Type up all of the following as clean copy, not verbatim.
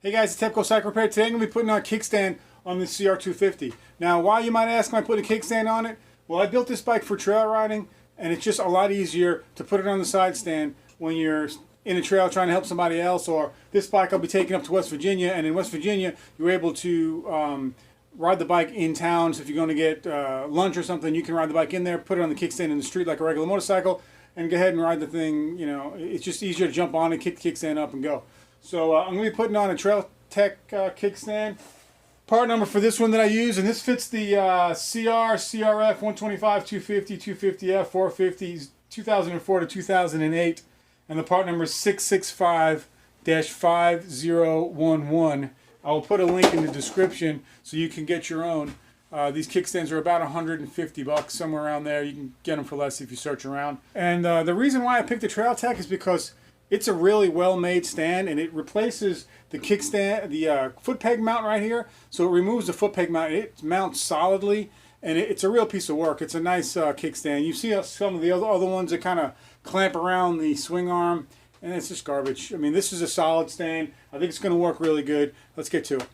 Hey guys, it's Tepco Cycle Repair. Today I'm going to be putting on a kickstand on the CR250. Now, why, you might ask, am I putting a kickstand on it? Well, I built this bike for trail riding, and it's just a lot easier to put it on the side stand when you're in a trail trying to help somebody else. Or this bike I'll be taking up to West Virginia, and in West Virginia you're able to ride the bike in town. So if you're going to get lunch or something, you can ride the bike in there, put it on the kickstand in the street like a regular motorcycle, and go ahead and ride the thing. You know, it's just easier to jump on and kick the kickstand up and go. So I'm going to be putting on a Trail Tech kickstand. Part number for this one that I use, and this fits the CRF 125, 250, 250F, 450s, 2004 to 2008. And the part number is 665-5011. I will put a link in the description so you can get your own. These kickstands are about 150 bucks, somewhere around there. You can get them for less if you search around. And the reason why I picked the Trail Tech is because it's a really well-made stand, and it replaces the kickstand, the foot peg mount right here. So it removes the foot peg mount. It mounts solidly, and it's a real piece of work. It's a nice kickstand. You see some of the other ones that kind of clamp around the swing arm, and it's just garbage. I mean, this is a solid stand. I think it's going to work really good. Let's get to it.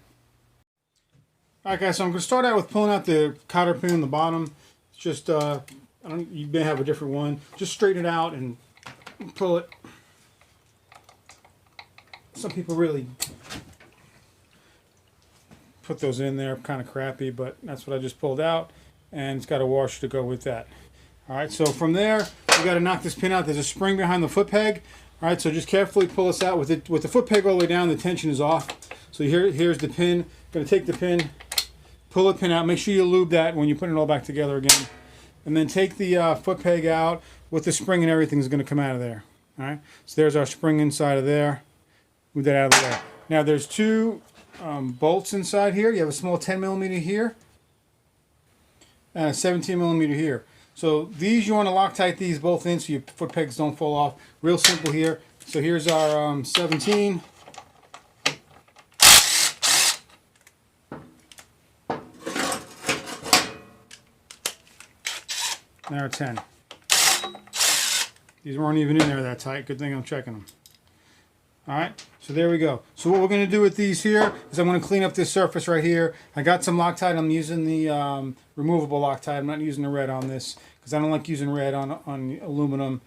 Alright guys, so I'm going to start out with pulling out the cotter pin on the bottom. It's just, you may have a different one. Just straighten it out and pull it. Some people really put those in there, kind of crappy, but that's what I just pulled out, and it's got a washer to go with that. Alright, so from there, you got to knock this pin out. There's a spring behind the foot peg. Alright, so just carefully pull this out. With the foot peg all the way down, the tension is off. So here's the pin. Going to take the pin, pull the pin out. Make sure you lube that when you put it all back together again. And then take the foot peg out with the spring, and everything is going to come out of there. Alright, so there's our spring inside of there. Move that out of the way. Now there's two bolts inside here. You have a small 10mm here and a 17mm here. So these, you want to Loctite these both in so your foot pegs don't fall off. Real simple here. So here's our 17. Now 10. These weren't even in there that tight. Good thing I'm checking them. Alright, so there we go. So what we're going to do with these here is I'm going to clean up this surface right here. I got some Loctite. I'm using the removable Loctite. I'm not using the red on this because I don't like using red on aluminum,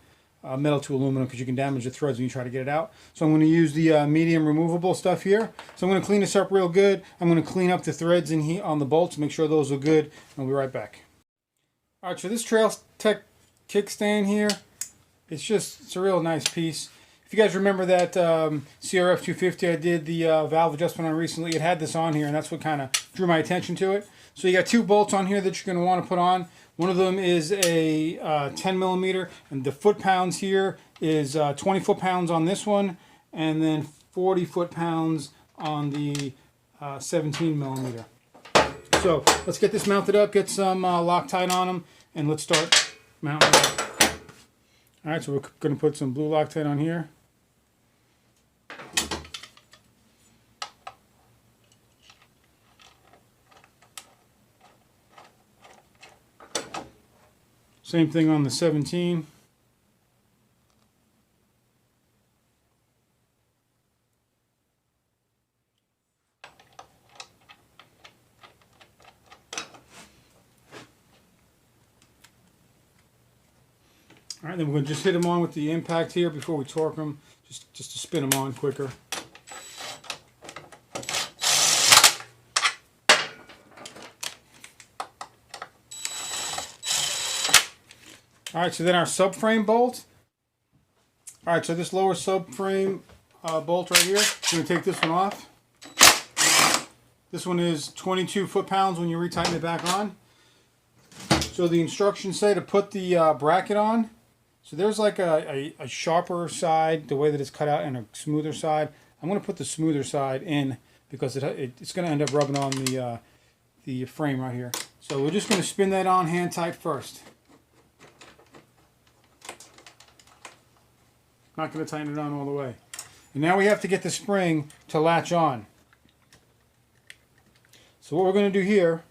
metal to aluminum, because you can damage the threads when you try to get it out. So I'm going to use the medium removable stuff here. So I'm going to clean this up real good. I'm going to clean up the threads in here on the bolts, make sure those are good, and I'll be right back. Alright, so this Trail Tech kickstand here, it's a real nice piece. If you guys remember that CR250 I did the valve adjustment on recently, it had this on here, and that's what kind of drew my attention to it. So you got two bolts on here that you're going to want to put on. One of them is a 10mm, and the foot-pounds here is 20 foot-pounds on this one, and then 40 foot-pounds on the 17mm. So let's get this mounted up, get some Loctite on them, and let's start mounting it up. Alright, so we're going to put some blue Loctite on here. Same thing on the 17. All right, then we're going to just hit them on with the impact here before we torque them, just to spin them on quicker. All right, so then our subframe bolt. All right, so this lower subframe bolt right here, I'm going to take this one off. This one is 22 foot-pounds when you retighten it back on. So the instructions say to put the bracket on. So there's like a sharper side, the way that it's cut out, and a smoother side. I'm going to put the smoother side in because it's going to end up rubbing on the frame right here. So we're just going to spin that on hand tight first. Not going to tighten it on all the way. And now we have to get the spring to latch on. So what we're going to do here,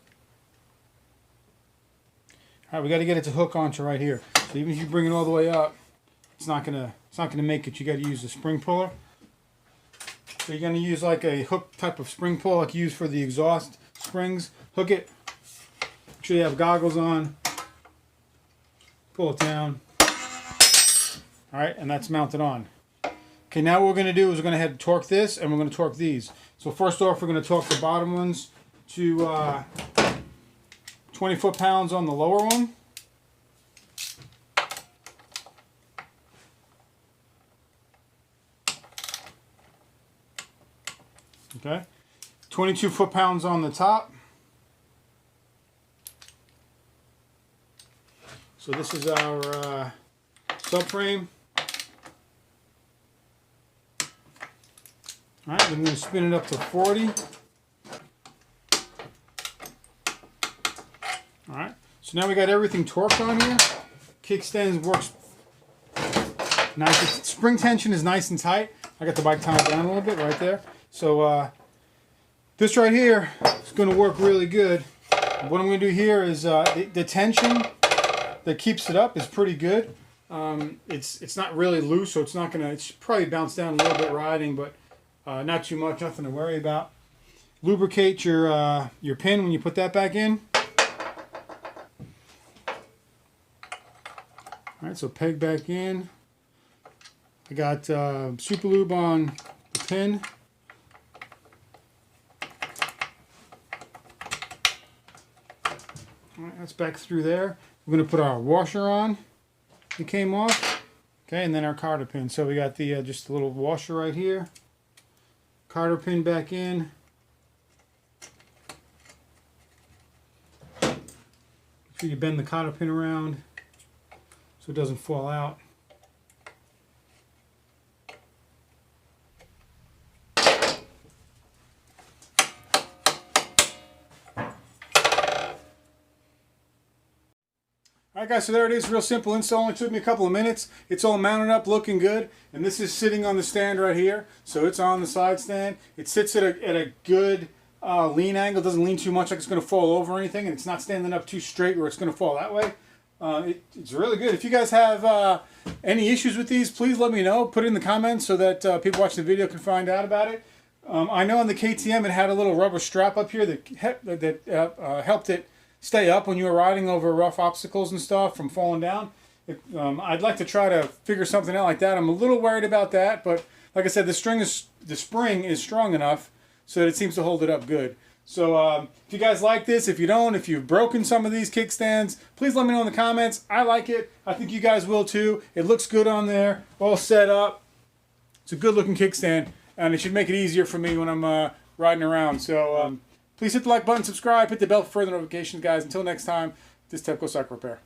all right, we got to get it to hook onto right here. So even if you bring it all the way up, it's not gonna make it. You got to use the spring puller. So you're going to use like a hook type of spring pull like you use for the exhaust springs. Hook it. Make sure you have goggles on. Pull it down. Alright, and that's mounted on. Okay, now what we're going to do is we're going to head torque this and we're going to torque these. So first off, we're going to torque the bottom ones to 20 foot-pounds on the lower one. Okay, 22 foot-pounds on the top. So this is our subframe. All right, then we're going to spin it up to 40. All right, so now we got everything torqued on here. Kickstand works nice. The spring tension is nice and tight. I got the bike tied down a little bit right there. So this right here is going to work really good. What I'm going to do here is the tension that keeps it up is pretty good. It's not really loose, so it's not going to. It's probably bounce down a little bit riding, but not too much, nothing to worry about. Lubricate your pin when you put that back in. All right, so peg back in. I got super lube on the pin. All right, that's back through there. We're going to put our washer on. It came off. Okay, and then our cotter pin. So we got the just a little washer right here. Cotter pin back in. Make sure you bend the cotter pin around so it doesn't fall out. Alright guys, so there it is, real simple install, only took me a couple of minutes. It's all mounted up, looking good, and this is sitting on the stand right here, so it's on the side stand. It sits at a good lean angle, doesn't lean too much like it's going to fall over or anything, and it's not standing up too straight where it's going to fall that way. It's really good. If you guys have any issues with these, please let me know. Put it in the comments so that people watching the video can find out about it. I know on the KTM it had a little rubber strap up here that helped it stay up when you were riding over rough obstacles and stuff from falling down. I'd like to try to figure something out like that. I'm a little worried about that, but like I said, the spring is strong enough so that it seems to hold it up good. So if you guys like this, if you don't, if you've broken some of these kickstands, please let me know in the comments. I like it. I think you guys will too. It looks good on there, all set up. It's a good looking kickstand, and it should make it easier for me when I'm riding around. So please hit the like button, subscribe, hit the bell for further notifications, guys. Until next time, this is Tepco Cycle Repair.